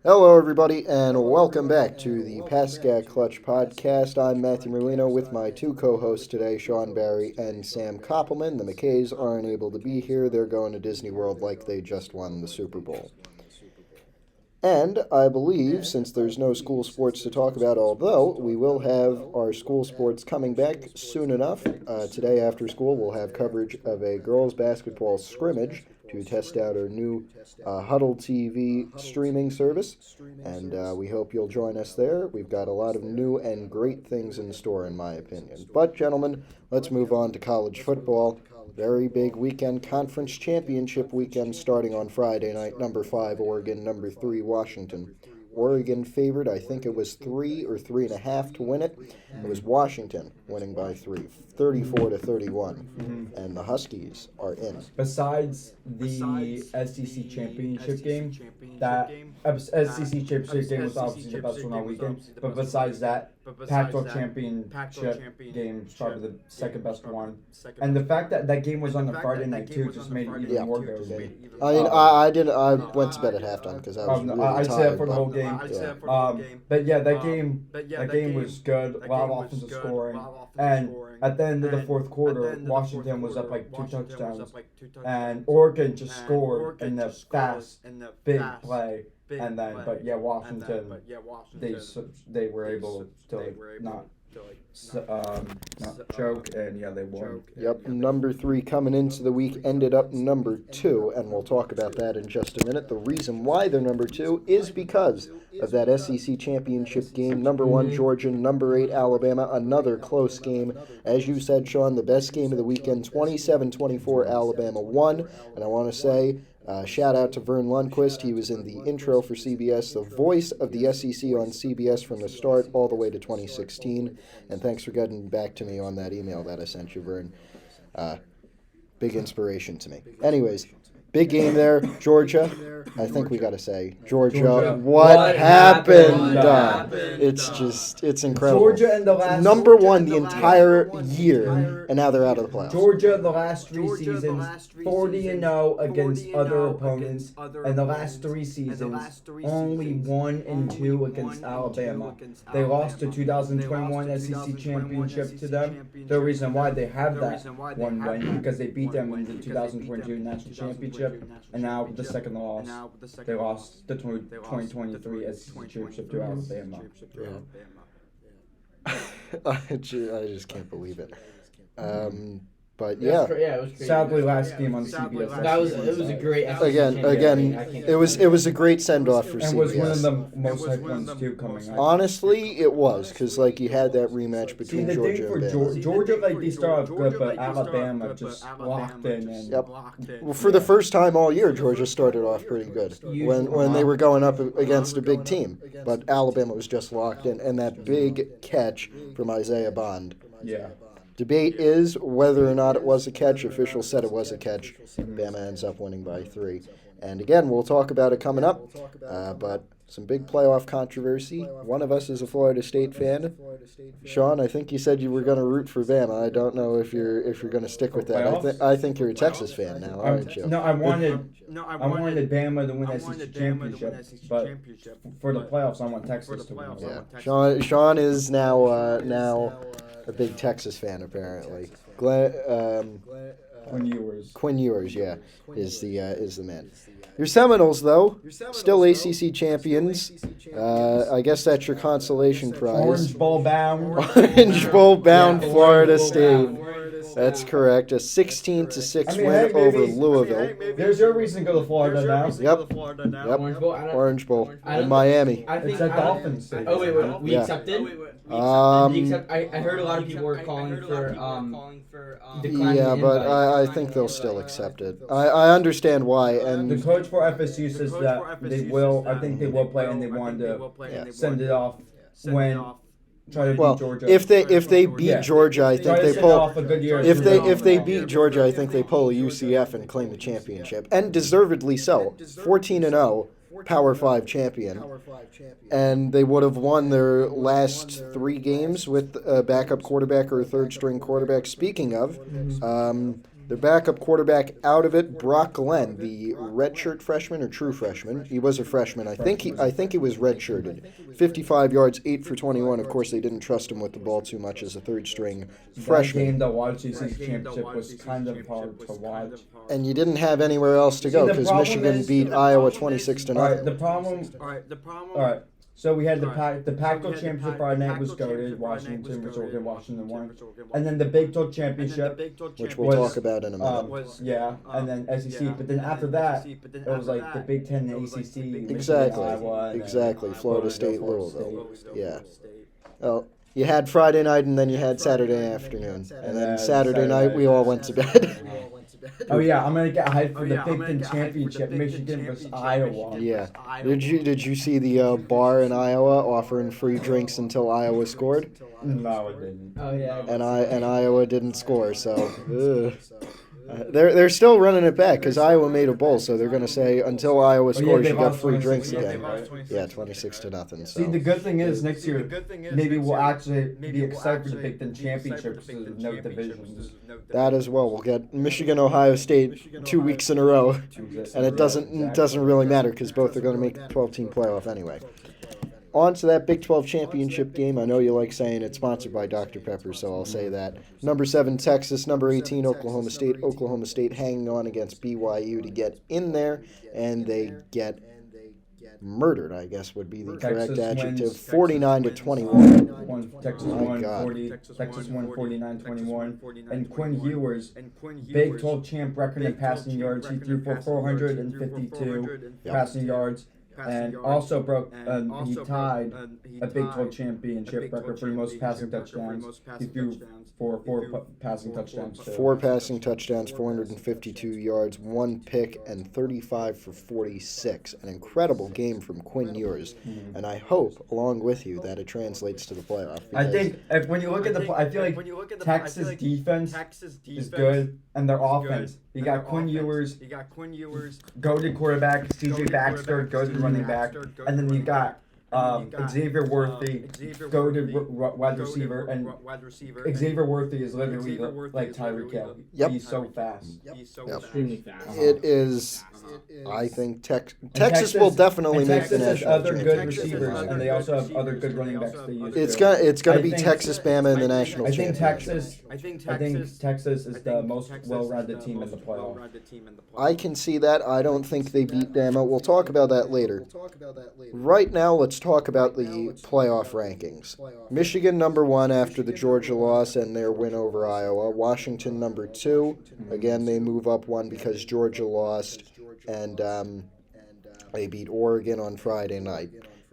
Hello, everybody, and welcome back to the Pascack Clutch podcast. I'm Matthew Merlino with my two co-hosts today, Sean Barry and Sam Koppelman. The McKays aren't able to be here. They're going to Disney World like they just won the Super Bowl. And I believe, since there's no school sports to talk about, although we will have our school sports coming back soon enough. Today after school, we'll have coverage of a girls' basketball scrimmage to test out our new Huddle TV streaming service. And we hope you'll join us there. We've got a lot of new and great things in store, in my opinion. But, gentlemen, let's move on to college football. Very big weekend, conference championship weekend starting on Friday night. Number 5, Oregon. Number 3, Washington. Oregon favored, I think it was 3 or 3.5 to win it. It was Washington winning by 3, 34-31. And the Huskies are in. Besides the SEC championship game, that SEC championship game was obviously the best one all weekend. But besides that, Pac-12 championship game was probably the second best one. And the fact that that game was on the Friday night too just made it even more good. I mean, I went to bed at halftime because I was really I'd tired. say for the whole game. But yeah, that game was good. A lot of offensive scoring. And at the end of the fourth quarter, Washington was up like 2 touchdowns. And Oregon just scored in the fast, big play. And then, but yeah, Washington, they were able to not choke, and yeah, they won. Yep, number 3 coming into the week ended up number 2, and we'll talk about that in just a minute. The reason why they're number 2 is because of that SEC championship game. Number 1, Georgia. Number 8, Alabama. Another close game. As you said, Sean, the best game of the weekend, 27-24, Alabama won. And I want to say, shout out to Vern Lundquist. He was in the intro for CBS, the voice of the SEC on CBS from the start all the way to 2016. And thanks for getting back to me on that email that I sent you, Vern. Big inspiration to me. Anyways, big game there, Georgia. I think we got to say, Georgia, what happened? It's incredible. Georgia in the last number 1 the entire year, and now they're out of the playoffs. Georgia the last 3 seasons 40-0 against other opponents, and the last 3 seasons only 1-2 against Alabama. They lost the 2021 SEC championship to them. The reason why they have that one win because they beat them in the 2022 national championship, and now the second loss. They lost the 2023 SEC championship to Alabama. I just can't believe it. But yeah, it was crazy. Sadly, last game on CBS. It was a great again, it was a great send off for CBS. And was one of the most hyped ones too coming out. Honestly, it was because like you had that rematch between Georgia and Bama. Georgia, like they started off good, but Alabama just locked in. And Yep. Well, for the first time all year, Georgia started off pretty good when they were going up against a big team, but Alabama was just locked in, and that big catch from Isaiah Bond. Yeah. Debate is whether or not it was a catch. Officials said it was a catch. Bama ends up winning by 3. And again, we'll talk about it coming up. But some big playoff controversy. One of us is a Florida State fan. Sean, I think you said you were going to root for Bama. I don't know if you're going to stick with that. I think you're a Texas fan now, aren't you? No, I wanted Bama to win the SEC championship, but for the playoffs, I want Texas to win. Yeah, Sean is now a big Texas fan apparently. Quinn Ewers, yeah, is the man. Your Seminoles, though, still ACC champions. I guess that's your consolation prize. Orange Bowl bound. Orange Bowl bound, Florida State. That's correct. A 16-6 win over Louisville. There's your reason to go to Florida now. Yep. Orange Bowl in Miami. It's at Dolphins Stadium. Oh wait, we accepted. I heard a lot of people were calling for declining. Yeah, but I think they'll still accept it. I understand why. And the coach for FSU says that they will. I think they will play, and they wanted to send it off when. If they beat Georgia, I think they pull. If they beat Georgia, I think they pull UCF and claim the championship, and deservedly so. 14-0, Power 5 champion, and they would have won their last 3 games with a backup quarterback or a third-string quarterback. Speaking of, Their backup quarterback out of it, Brock Glenn, the redshirt freshman or true freshman. He was a freshman. I think he was redshirted. 55 yards, 8 for 21. Of course, they didn't trust him with the ball too much as a third-string freshman. That game to watch the ACC championship was kind of hard to watch. And you didn't have anywhere else to go because Michigan beat Iowa 26-0. All right, the problem. All right. So we had the Pac-12 championship Friday night was started. Washington was Oregon. Washington won, and then the Big 12 championship, which we'll talk about in a minute. And then SEC. But then after that, it was like the Big 10 and ACC. Exactly. Iowa, Exactly. Florida State, Louisville. Yeah. Well, you had Friday night and then you had Saturday afternoon, and then Saturday night we all went to bed. Oh yeah, I'm gonna get hyped for the Big Ten championship, Michigan versus Iowa. Yeah. Did you see the bar in Iowa offering free drinks until Iowa scored? No, it didn't. Oh yeah. And Iowa didn't score, so. They're still running it back because Iowa made a bowl, so they're going to say until Iowa scores, you got free drinks again. Yeah, 26-0. So. See, the good thing is next year maybe we'll actually be excited for the Big Ten championship because there's no divisions. That as well. We'll get Michigan, Ohio State 2 weeks in a row, and it doesn't really matter because both are going to make the 12-team playoff anyway. On to that Big 12 championship game. I know you like saying it's sponsored by Dr. Pepper, so I'll say that. Number 7, Texas. Number 18, Oklahoma State. Oklahoma State hanging on against BYU to get in there, and they get murdered, I guess would be the correct adjective. 49-21. Texas won 49-21. And Quinn Ewers, Big 12 champ record in passing yards. He threw for 452 passing yards. And also he tied a Big 12 championship record for the most passing touchdowns. He threw for 4 passing touchdowns. 4 passing touchdowns, 452 yards, 1 pick, and 35 for 46. An incredible game from Quinn Ewers. And I hope, along with you, that it translates to the playoff. I think when you look at I feel like Texas defense is good, and their offense. You got Quinn Ewers, go-to quarterback, C.J. Baxter, go-to running back, and then you got Xavier Worthy, go-to wide receiver, and Xavier Worthy is literally like Tyreek Hill. Yep. He's so fast. Extremely fast. It is. I think Texas will definitely make the Texas has national other good championship. receivers, and they also have other good running backs they use. It's going to be Texas, Bama in the national championship. I think Texas is the most well-rounded team in the playoff. I can see that. I don't think they beat Bama. We'll talk about that later. Right now, let's talk about the playoff rankings. Michigan number 1 after the Georgia loss and their win over Iowa. Washington number 2. Again, they move up 1 because Georgia lost. And they beat Oregon on Friday night.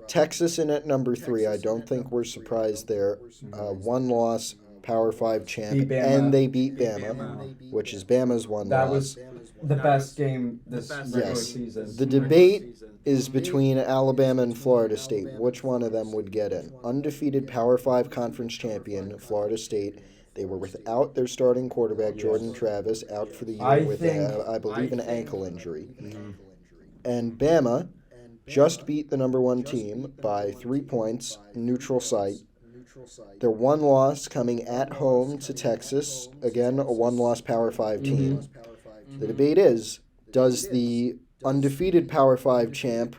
Texas in at number 3. I don't think we're surprised there. 1 loss, Power 5 champ, and they beat Bama, which is Bama's 1 That loss. was the best game this regular season. The debate is between Alabama and Florida State. Which one of them would get in? Undefeated Power 5 conference champion, Florida State. They were without their starting quarterback, Jordan Travis, out for the year with, I believe, an ankle injury. And Bama just beat the number 1 team by 3 points, neutral site. Their 1 loss coming at home to Texas, again, a 1-loss Power 5 team. The debate is, does the undefeated Power 5 champ,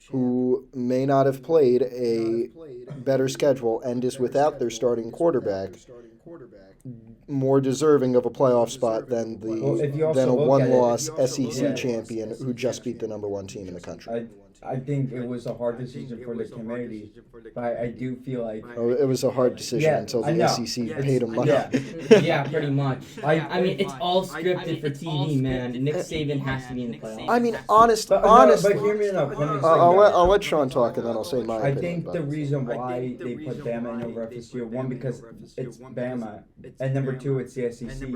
who may not have played a better schedule and is without their starting quarterback, more deserving of a playoff spot than a 1-loss SEC champion who just beat the number 1 team in the country? I think it was a hard decision for the committee, but I do feel like... Oh, it was a hard decision until the SEC paid them money. Yeah, pretty much. I mean, it's all scripted for TV, man. Nick Saban has to be in the playoffs. I mean, honestly... But hear me out. I'll let Sean talk, and then I'll say my opinion. I think the reason why they put Bama in over FSU, 1, because it's Bama, and number 2, it's the SEC.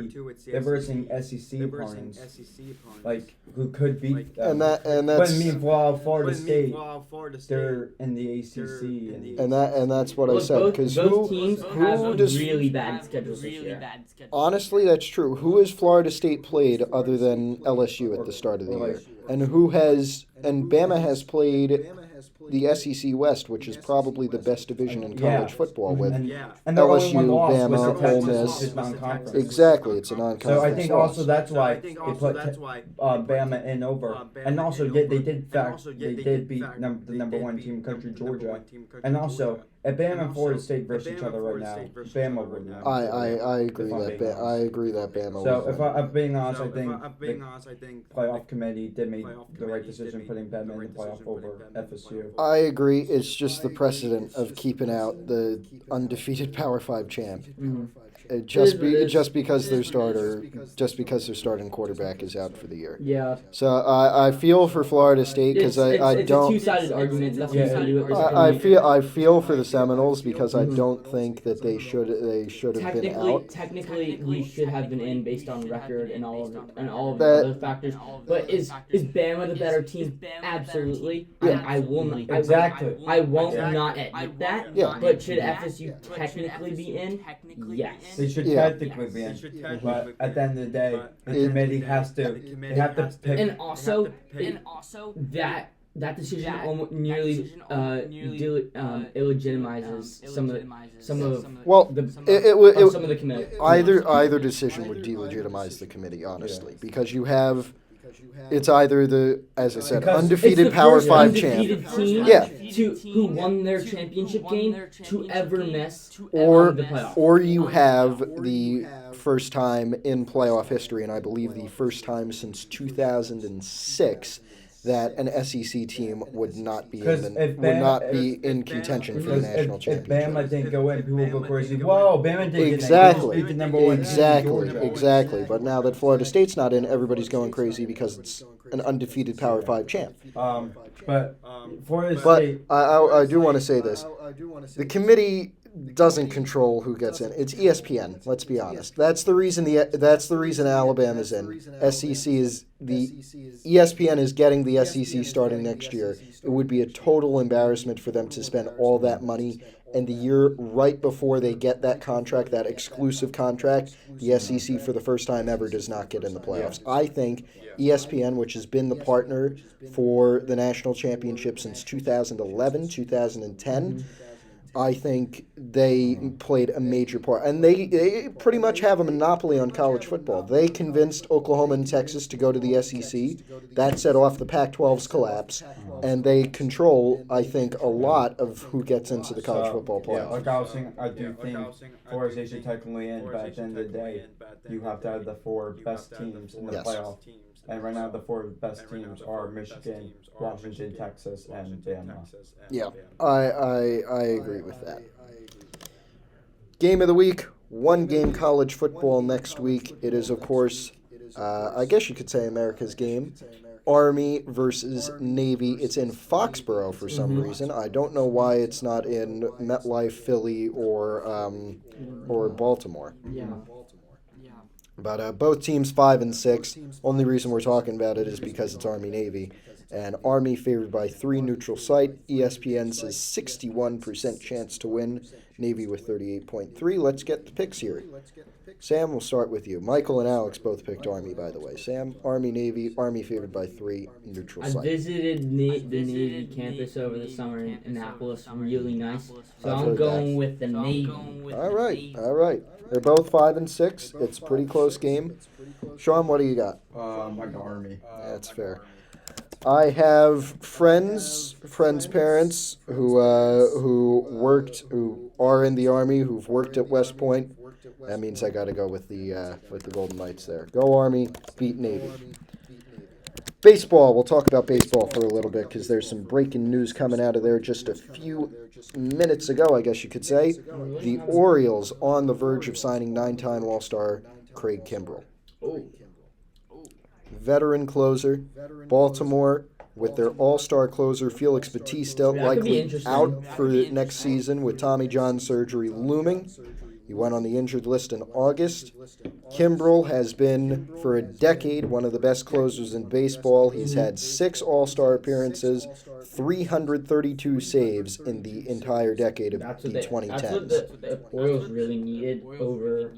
They're versing SEC opponents, like, who could beat them. And that's... But meanwhile, Florida State, they're in the ACC, and that's what I said. Because both teams have really bad schedules this year. Honestly, that's true. Who has Florida State played other than LSU at the start of the year? And Bama has played the SEC West, which is probably the best division in college football, with and their only one LSU, loss was Bama, to Ole Texas, Miss. which is non-conference. Exactly, it's a non-conference So I think loss. also that's why they put Bama in over, and also they did beat the number one team in country, Georgia, and also if Bama and Florida State versus each other right now, Bama would win. I agree that I agree that Bama. So would if win. I'm being honest, I think the playoff committee did make the right decision putting Bama in the playoff over FSU. I agree. It's just the precedent of keeping out the undefeated Power 5 champ. Mm-hmm. Just because their starting quarterback is out for the year. Yeah. So I feel for Florida State because I it's don't. a two-sided argument. That's Yeah. what you do. I feel for the Seminoles because I don't think that they should have been out. Technically, we should have been in based on record and all of the other factors. But is Bama the better team? Absolutely. Yeah. I will not. Exactly. I won't not admit that. Yeah. But should FSU technically be in? Yes. They should Yeah. technically be in, but at the end of the day, the committee has to. They have to pick. And also that decision almost nearly illegitimizes some of Well, some of the committee. either decision would delegitimize the committee, honestly, because you have. It's either the, as I said, Because undefeated It's the Power first 5 champ, undefeated team Yeah. who won their championship game to ever miss or the playoff. or you have the first time in playoff history, and I believe the first time since 2006, that an SEC team would not be in contention for the national If championship. Bama didn't go in, people would go crazy. Whoa, Bama didn't Exactly. get in. They just beat the number one team, Georgia. Exactly. But now that Florida State's not in, everybody's going crazy because it's an undefeated Power 5 champ. But Florida But State. I do want to say this: the committee doesn't control who gets in. It's ESPN. Let's be honest. That's the reason Alabama's in. SEC is the ESPN is getting the SEC starting next year. It would be a total embarrassment for them to spend all that money. And the year right before they get that contract, that exclusive contract, the SEC for the first time ever does not get in the playoffs. I think ESPN, which has been the partner for the national championship since 2011, 2010, I think they played a major part. And they pretty much have a monopoly on college football. They convinced Oklahoma and Texas to go to the SEC. That set off the Pac-12's collapse. And they control, I think, a lot of who gets into the college football playoff. Like I was saying, I do think Florida State should technically in, but at the end of the day, you have to have the four best teams in the Yes. playoff. And right now, the four best teams are Michigan, Washington, Texas, and Bama. Yeah, I agree with that. Game of the week, one game college football next week. It is, of course, I guess you could say America's game. Army versus Navy. It's in Foxborough for some reason. I don't know why it's not in MetLife, Philly, or Baltimore. Yeah. But both teams 5 and 6. Only reason we're talking about it is because it's Army Navy, and Army favored by 3, neutral site. ESPN says 61% chance to win. Navy with 38.3. Let's get the picks here. Sam, we'll start with you. Michael and Alex both picked Army, by the way. Sam, Army Navy. Army favored by 3, neutral I site. visited the Navy campus over the summer in Annapolis. Really nice. So I've I'm heard going with the Navy. All right. They're both 5 and 6. It's a pretty close game. Sean, what do you got? I got Army. That's fair. I have friends' parents who are in the Army, who've worked at West Point. That means I got to go with the Golden Knights there. Go Army, beat Navy. Baseball. We'll talk about baseball for a little bit because there's some breaking news coming out of there just a few minutes ago, I guess you could say. The Orioles on the verge of signing 9-time All-Star Craig Kimbrell. Veteran closer. Baltimore, with their all-star closer Felix Bautista, likely out for next season with Tommy John surgery looming. He went on the injured list in August. Kimbrell has been, for a decade, one of the best closers in baseball. He's had 6 all-star appearances, 332 saves in the entire decade of the 2010s. That's what the Orioles really needed over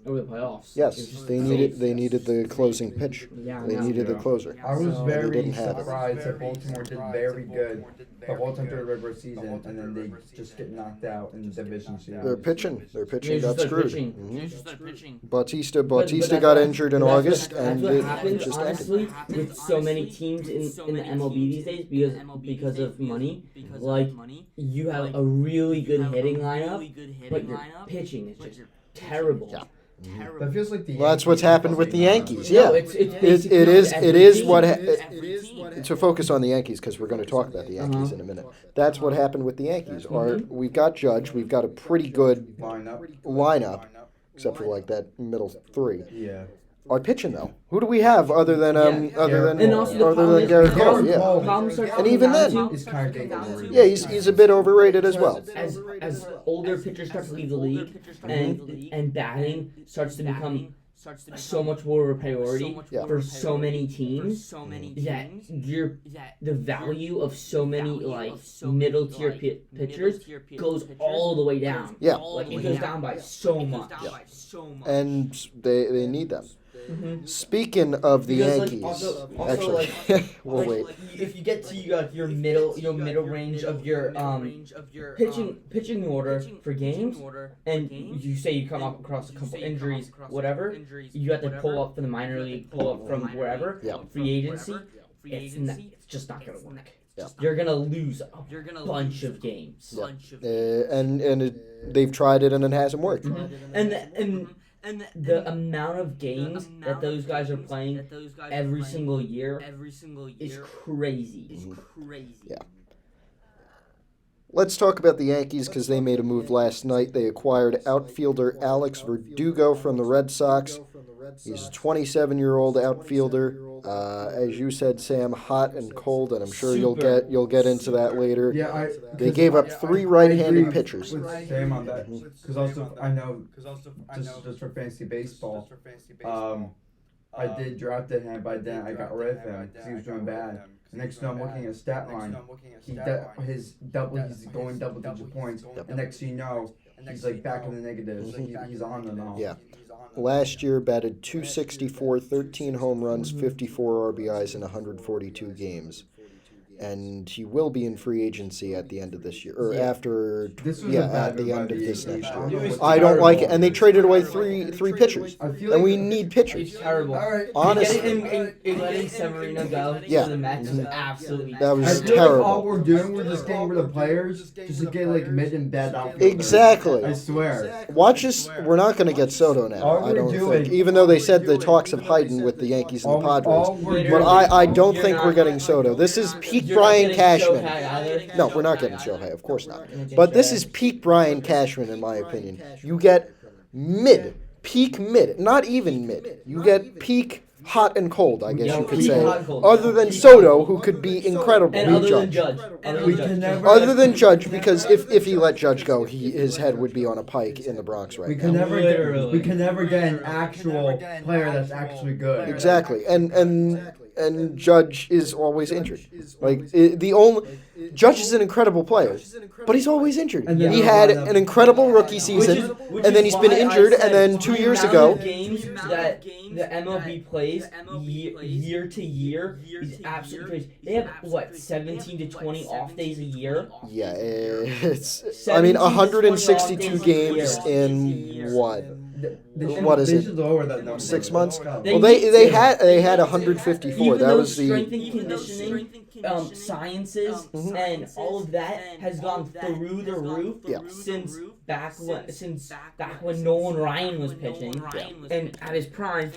over the playoffs. Yes, It was just they needed the closing pitch. Yeah, They no. needed the closer. I was They very didn't have it. surprised that Baltimore did very good the whole time through the regular season, and then they just get knocked out in the division series. Their pitching They got just screwed. pitching. Mhm. But Bautista that's got what- injured in but that's August, what, and that's it what happens, just honestly, ended. with so many teams in the MLB these days because of money. Like, you have a really good hitting lineup, but your pitching is just terrible. Yeah. That feels like the Well, that's what's Yankees happened with the something. Yankees. No, Yeah, it's it basically is. every It is team. what. To focus on the Yankees because we're going to talk about the Yankees in a minute. That's what happened with the Yankees. We've got Judge. We've got a pretty good lineup, except for like that middle three. Yeah. Our pitching though, who do we have other than And also the other problem than is Garrett the Cole? Yeah, problem starts and coming even down then, to- It's kind of getting overrated. yeah, he's a bit overrated as well. as older pitchers start to leave the league and batting starts to become so much more of a priority Yeah. for so many teams that the value of so many like middle tier pitchers goes all the way down. Yeah. Like it goes down by so much. And they need them. Mhm. Speaking of the Because, Yankees, also, actually, we'll like, wait. if you get to your middle range of your pitching order for games, and you say you come up across a couple injuries, whatever, you have to pull up from the minor league, pull up from wherever, Yeah. free agency. It's just not gonna work. Yeah. You're gonna lose a bunch of games. Yeah. They've tried it and it hasn't worked. And the amount of games that those guys are playing every single year is crazy. Yeah. Let's talk about the Yankees because they made a move last night. They acquired outfielder Alex Verdugo from the Red Sox. He's a 27-year-old outfielder. As you said, Sam, hot and cold, and I'm sure you'll get into that later. Yeah, They gave up three right-handed pitchers. With Sam on that, because also I know just for fantasy baseball, I did draft him, but then I got rid of him because he was doing bad. The next thing I'm looking at stat line, he's going double-digit points. The next thing you know, he's like back in the negatives. He's on and off. Yeah. Last year batted .264, 13 home runs, 54 RBIs in 142 games. And he will be in free agency at the end of this year, or after, at the end of this next year. I don't like it, and they traded away three pitchers, and we need pitchers. It's terrible. Honestly, Letting Severino go Yeah. to the Mets is absolutely That was I feel like all terrible. we're doing, we're just getting rid of players just to get like mid and bad outfielders. Exactly. I swear. Watch us. We're not going to get Soto now. All I we're don't doing- think, even though they said the talks of Hyden with the Yankees and the All Padres. we're But doing- I don't think we're getting Soto. This is peak You're not Brian getting Cashman. Shohei either. No, we're not getting Shohei, of course not. But this is peak Brian Cashman, in my opinion. You get peak mid, not even mid. You get peak hot and cold, I guess you could Peak say. hot and cold. Other than Soto, who could be incredible. And Be other than Judge. Judge. We can never. Other than Judge, because if he let Judge go, his head would be on a pike in the Bronx right We now. can never Literally. we can never get an actual player that's actually good. Exactly, and Judge is always injured. Like Judge is an incredible player, but he's always injured. And then He had an incredible rookie season, and then he's been injured, and then 2 years ago. Games that the MLB plays year to year is absolutely crazy. They have what 17 to 20 off days a year. Yeah, it's. 17 to 162 20 games off in what? What is they it? should lower that number. 6 months? They Well, they had 154. Even That though was strength the. and conditioning, sciences, and all of that has gone through the roof Yeah. since back when Nolan Ryan was pitching, and at his prime.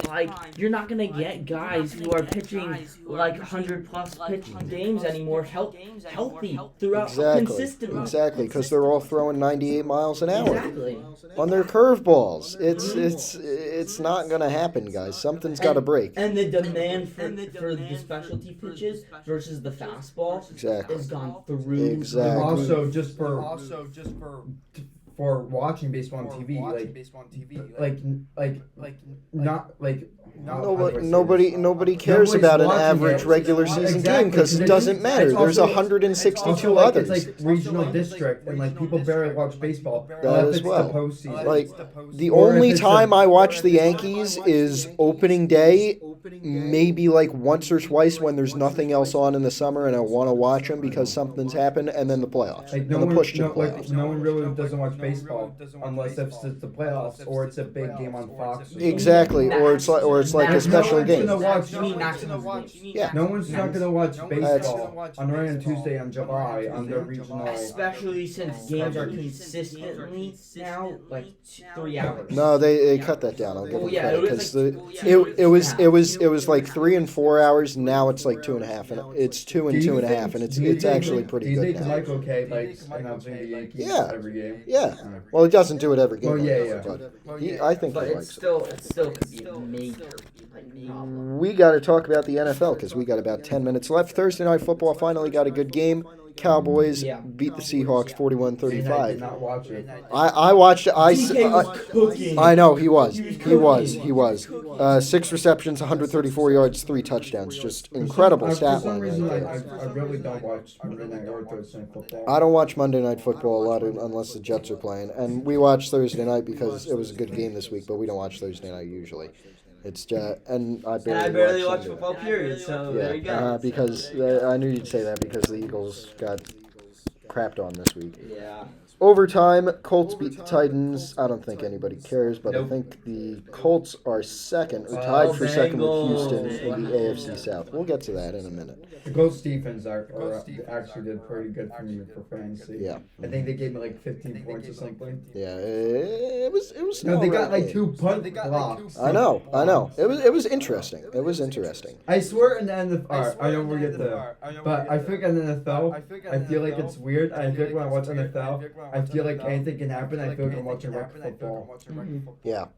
Like, you're not gonna get guys who are pitching like 100+ pitch games anymore, healthy throughout consistently. Exactly, because they're all throwing 98 miles an hour Exactly. on their curveballs. It's not gonna happen, guys. Something's got to break. And the demand for the specialty pitches versus the fastball Exactly. has gone through. Exactly. Also, just for watching baseball on TV, not like. Nobody cares about an average regular season game because it doesn't matter. There's 162 others. It's like regional district, and like people barely watch baseball. That If as it's well. the postseason. Like the Or if only it's time I watch the Yankees is opening day, maybe like once or twice when there's nothing else on in the summer and I want to watch them because something's happened, and then the playoffs Like and the push to the playoffs. no one really doesn't watch baseball unless it's the playoffs or it's a big game on Fox. Exactly, or it's like a special game. Yeah. No one's not gonna watch baseball on random Tuesday on July on the regional. Especially since games are consistently now like 3 hours. No, they cut that down. I'll give them credit because it was like 3 and 4 hours. Now it's like 2.5, and it's 2 and 2.5, and it's actually pretty good now. Do you think Michael like announcing the Yankees every game? Yeah. Well, he doesn't do it every game. Well, yeah. But I think he likes it. It still could be a major problem. We got to talk about the NFL because we got about 10 minutes left. Thursday Night Football finally got a good game. Cowboys beat the Seahawks 41-35. I did not watch it. I watched it. DK was cooking. I know he was. He was. 6 receptions, 134 yards, 3 touchdowns. Just incredible stat line right there. I really don't watch Monday Night or Thursday Night Football. I don't watch Monday Night Football a lot unless the Jets are playing, and we watch Thursday night because it was a good game this week. But we don't watch Thursday night usually. It's and I barely watch football. Period. So yeah, there you go. Because I knew you'd say that because the Eagles got crapped on this week. Yeah. Overtime, Colts beat the Titans. I don't think anybody cares, but I think the Colts are second, or tied for second with Houston in the AFC South. We'll get to that in a minute. The Colts defense actually did pretty good for me for fantasy. Yeah. I think they gave me like 15 points or something. Yeah, it was. No, they got like 2 punt blocks. I know. It was interesting. It was interesting. I swear in the NFL, I don't forget but I think in the NFL, I feel like it's weird. I feel like when I watch NFL, I feel like anything can happen. I feel like I'm watching rec football. Yeah.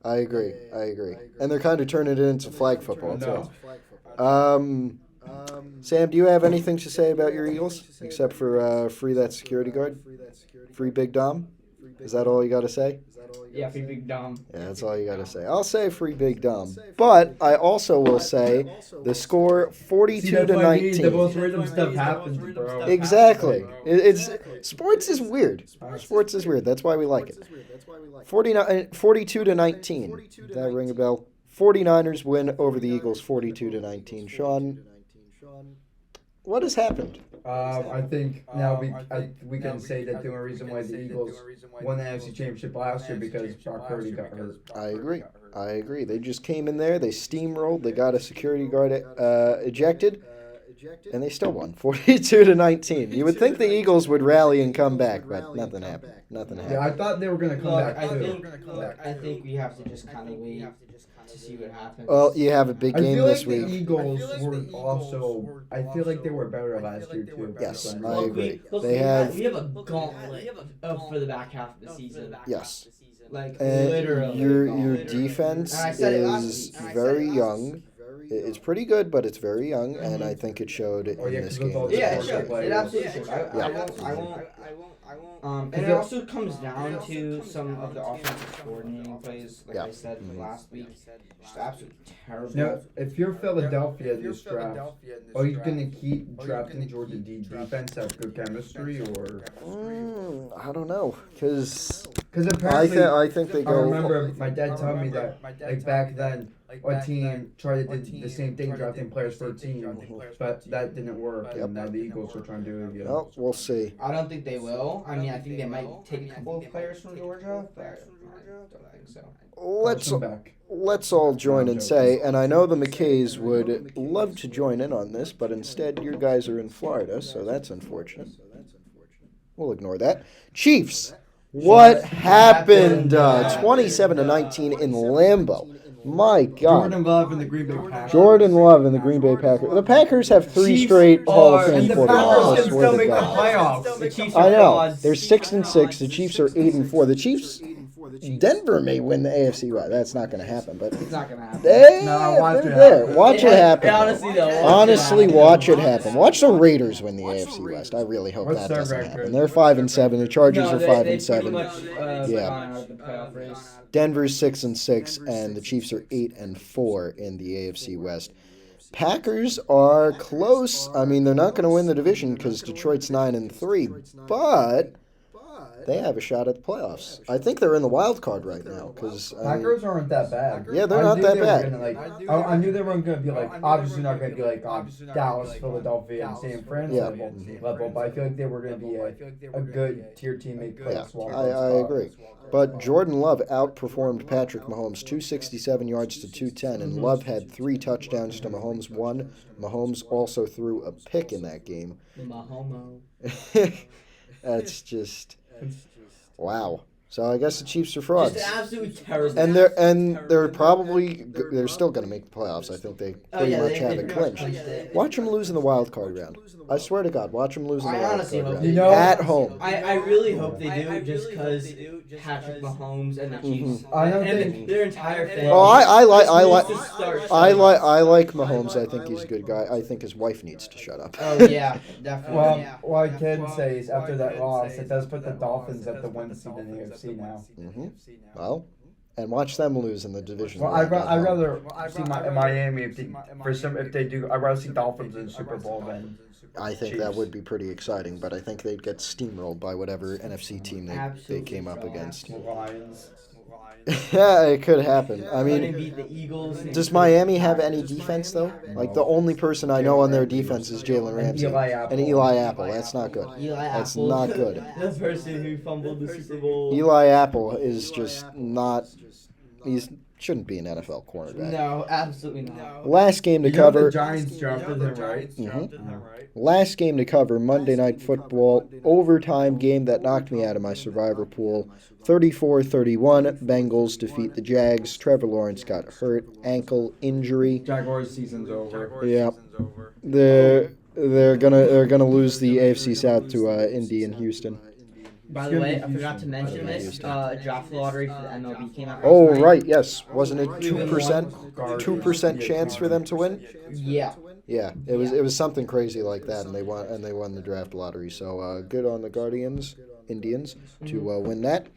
I agree. And they're kind of turning it into flag football too. Sam, do you have anything to say about your Eagles except for free that security guard? Free Big Dom? Is that all you got to say? Yeah, free Big Dom. Yeah, that's all you got to say. I'll say free Big Dom. But I also will say the score 42-19. The most random stuff happens, bro. Exactly. It's sports is weird. Sports is weird. That's why we like it. 42-19. Did that ring a bell? 49ers win over the Eagles 42-19. Sean, what has happened? I think now we can say that the only reason why the Eagles won the NFC Championship last year because Brock Purdy got hurt. I agree. They just came in there, they steamrolled, they got a security guard ejected, and they still won 42-19. You would think the Eagles would rally and come back, but nothing happened. Yeah, I thought they were going to come back too. I think we have to just kind of wait to see what happens. Well, you have a big game this week. I feel like the Eagles were also. I feel like they were better last year too. Yes, I agree. We have a gauntlet for the back half of the season. Yes. Like and literally. Your defense is very young. It's pretty good, but it's very young, and I think it showed in this game. Yeah, it showed. It absolutely showed. I won't. And it also comes down to some of the offensive coordinating plays, like I said last week. Just absolutely terrible. Now, if you're Philadelphia in this draft, are you going to keep drafting Georgia defense have good chemistry, or? I don't know, because apparently I think they go. I remember my dad telling me that, like back then, our team tried to do the same thing, drafting players for a team, but that didn't work, and now the Eagles are trying to do it again. Well, we'll see. I don't think they will. I mean, I think they might take a couple of players from Georgia, but I don't think so. Let's all join and say, and I know the McKays would love to join in on this, but instead your guys are in Florida, so that's unfortunate. We'll ignore that. Chiefs, what happened? 27-19 in Lambeau. My God. Jordan Love and the Green Bay Packers. The Packers have 3 straight Hall of Fame quarterbacks. The Packers can still make the playoffs. The Chiefs I know. frauds. They're 6-6. The Chiefs are 8-4. The Chiefs Denver may win the AFC West. That's not going to happen, but It's not gonna happen. No, watch it there. happen. Watch it happen. Honestly, though. Honestly, watch it happen. Watch the Raiders win the AFC West. I really hope What's that their doesn't record? happen. They're 5-7. The Chargers No, are they 5-7. pretty much, Yeah. gone out of the playoff race. Denver's 6-6, and the Chiefs are 8-4 in the AFC West. Packers are close. I mean, they're not going to win the division because Detroit's 9-3, but they have a shot at the playoffs. I think they're in the wild card right now because Packers aren't that bad. Yeah, they're not that bad. I knew they weren't going to be like, obviously not going to be like Dallas, Philadelphia, and San Fran Yeah. level, but I feel like they were going to be a good tier team, make playoffs. I agree. But Jordan Love outperformed Patrick Mahomes 267 yards to 210, and Love had 3 touchdowns to Mahomes 1. Mahomes also threw a pick in that game. Mahomo. That's just wow. So I guess the Chiefs are frauds. Just absolute terrorists. And they're still going to make the playoffs. I think they pretty much have it clinched. Watch them lose in the wild card round. I swear to God, watch them lose in the I wild honestly card hope round they do. at home. I really hope they do, just because Patrick Mahomes and the Chiefs I don't and think. their entire family. Oh, I like like Mahomes. I think he's a good guy. I think his wife needs to shut up. Oh yeah, definitely. Well, what I can say is after that loss, it does put the Dolphins at the 1 seed in the AFC now. Well, and watch them lose in the division. Well, round at I'd home. rather see Miami if they do. I'd rather see Dolphins in the Super Bowl than. I think Chiefs. that would be pretty exciting, but I think they'd get steamrolled by whatever NFC team they came up against. Lions. Yeah, it could happen. I Gonna mean, beat the Eagles. does Miami have any defense though? Like the only person I know on their defense is Jalen Ramsey and Eli Apple. That's not good. Eli That's Apple, not good. the person who fumbled the Super Bowl. Eli Apple is just not. Shouldn't be an NFL cornerback. No, absolutely not. Last game to You know cover. the Giants drafted him, right? Last game to cover, Monday Night Football, overtime game that knocked me out of my survivor pool. 34-31, Bengals defeat the Jags. Trevor Lawrence got hurt, ankle injury. Jaguars season's over. Yeah, they're gonna lose the AFC South to Indy and Houston. By the way, I forgot to mention this. Draft lottery for the MLB came out. Oh last night. right, yes, wasn't it 2% chance for them to win? Yeah. Yeah, it was something crazy like that, and they won the draft lottery. So good on the Indians to win that.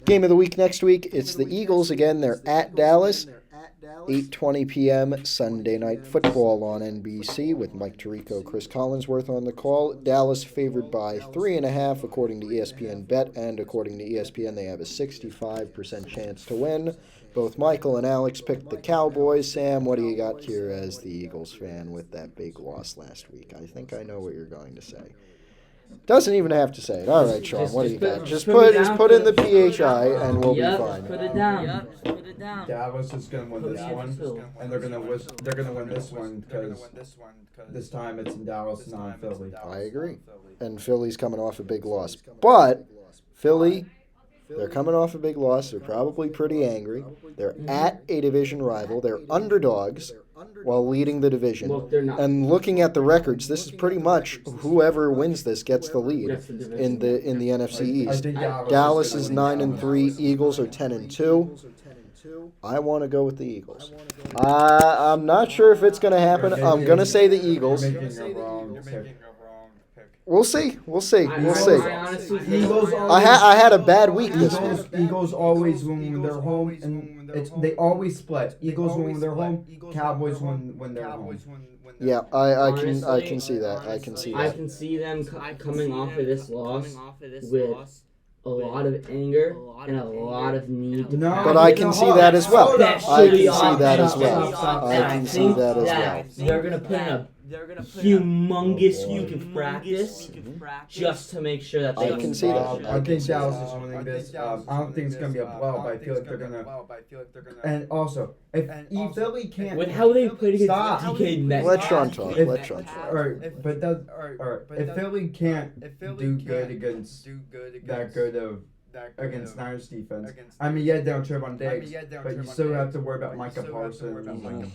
Game of the week next week. It's the Eagles again. They're at Dallas. 8:20 p.m. Sunday Night Football on NBC with Mike Tirico, Chris Collinsworth on the call. Dallas favored by 3.5 according to ESPN Bet, and according to ESPN, they have a 65% chance to win. Both Michael and Alex picked the Cowboys. Sam, what do you got here as the Eagles fan with that big loss last week? I think I know what you're going to say. Doesn't even have to say it. All right, Sean, what do you got? Just put in the PHI and we'll be fine. Put it down. Put it down. Dallas is gonna win this one, and they're gonna win this one because this time it's in Dallas, not in Philly. I agree. And Philly's coming off a big loss. But Philly, they're coming off a big loss. They're probably pretty angry. They're at a division rival. They're underdogs while leading the division. Look, they're not. And looking at the records, this is pretty much whoever wins this gets the lead in the NFC I East. think Dallas is 9-3. Eagles are 10-2. I want to go with the Eagles. I'm not sure if it's going to happen. I'm going to say the Eagles. You're making a wrong pick. We'll see. We'll see. I honestly think Eagles I had a bad week this week. Eagles always win when they're home, and they always split. Eagles win when they're home. Cowboys win when they're home. Yeah, I can see that. I can see I that. can see them coming off of this loss with a lot of anger and a lot of need to No, But I can see that as well. I can Especially see on that as defense. well. I And can see think that as that well. They're gonna put in a humongous week of practice just to make sure that they I can see that. I think Dallas is winning this. I don't think it's gonna be a blowout, but I feel like they're gonna. And also, if Philly can't, with how they played against Stop. DK Metcalf. Let Sean talk. Let Sean talk. Alright, but if Philly can't do good against that good of against Niners defense. I mean, yeah, down Trevon Diggs, but you still have to worry about Micah Parsons.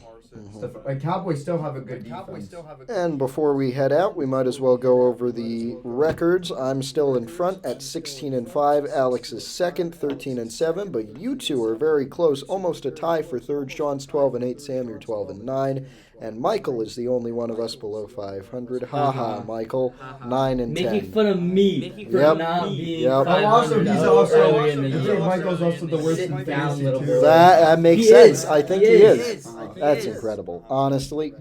Stuff. Like Cowboys still have a good defense. And before we head out, we might as well go over the records. I'm still in front at 16-5. Alex is second, 13-7. But you two are very close, almost a tie for third. Sean's 12-8. Sam, you're 12-9. And Michael is the only one of us below 500. Ha, Michael, 9-10. Making fun of me for not being 500. Also, he's also Michael's also the worst in fantasy too. That makes sense. I think he is. That's incredible. Honestly,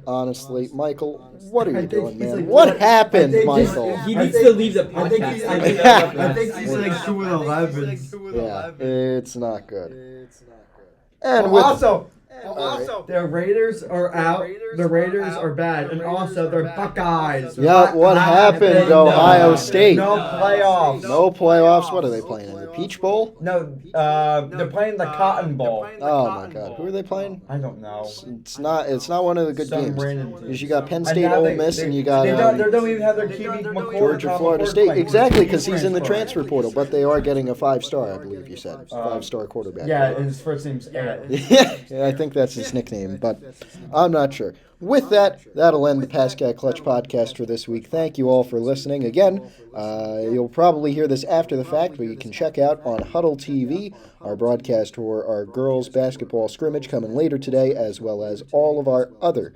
Michael, what are you doing, man? What happened, Michael? He needs to leave the podcast. I think he's like 2-11. Yeah, it's not good. And also, the Raiders are out. The Raiders are bad, and also they're Buckeyes. Yeah, what happened, Ohio State? No playoffs. No playoffs. What are they playing in the Peach Bowl? No, they're playing the Cotton Bowl. Oh my God, who are they playing? I don't know. It's not one of the good Some games. random team. Because you got Penn State, Ole Miss, and you got they don't even have their QB McCord. Georgia, Florida State. Exactly, because he's in the transfer portal. But they are getting a 5-star, I believe you said, 5-star quarterback. Yeah, his first name's Ed. Yeah, I think that's his nickname, but I'm not sure. With that, that'll end the Pascack Clutch podcast for this week. Thank you all for listening. Again, you'll probably hear this after the fact, but you can check out on Huddle TV our broadcast for our girls basketball scrimmage coming later today, as well as all of our other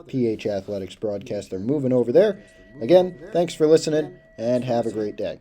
PH Athletics broadcasts. They're moving over there. Again, thanks for listening, and have a great day.